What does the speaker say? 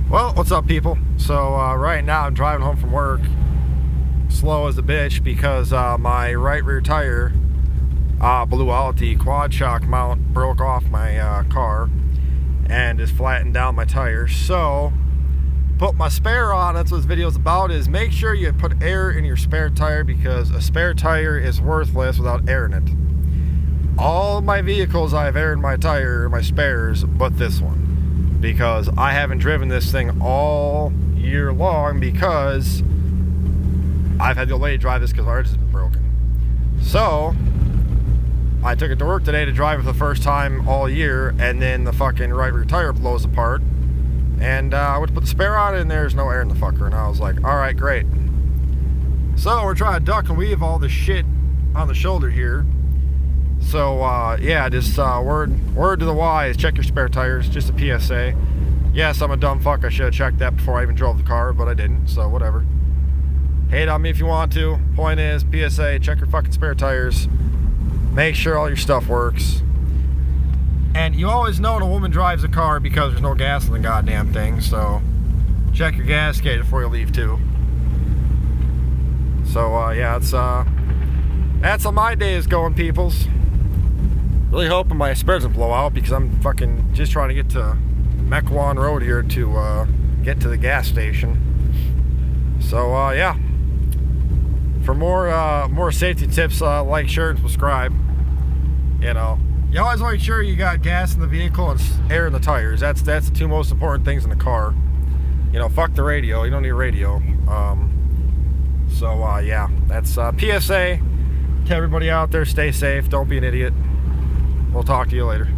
Well, what's up, people? So right now I'm driving home from work, slow as a bitch, because my right rear tire blew out. The quad shock mount broke off my car and is flattened down my tire. So put my spare on. That's what this video is about, is make sure you put air in your spare tire, because a spare tire is worthless without air in it. All of my vehicles I have air in my tire, my spares, but this one, because I haven't driven this thing all year long, because I've had the old lady drive this because my engine has been broken. So I took it to work today to drive it for the first time all year, and then the fucking right rear tire blows apart, and I went to put the spare on it and there's no air in the fucker, and I was like, alright, great. So we're trying to duck and weave all this shit on the shoulder here. So yeah, just word to the wise, check your spare tires, just a PSA. Yes, I'm a dumb fuck, I should have checked that before I even drove the car, but I didn't, so whatever. Hate on me if you want to. Point is, PSA, check your fucking spare tires. Make sure all your stuff works. And you always know when a woman drives a car because there's no gas in the goddamn thing, so check your gas gauge before you leave too. So yeah, that's how my day is going, peoples. Really hoping my spare doesn't blow out, because I'm fucking just trying to get to Mequon Road here to get to the gas station. So yeah, for more safety tips, like, share, and subscribe. You know, you always want to make sure you got gas in the vehicle and air in the tires. That's the two most important things in the car. You know, fuck the radio. You don't need a radio. So yeah, that's PSA to everybody out there. Stay safe. Don't be an idiot. We'll talk to you later.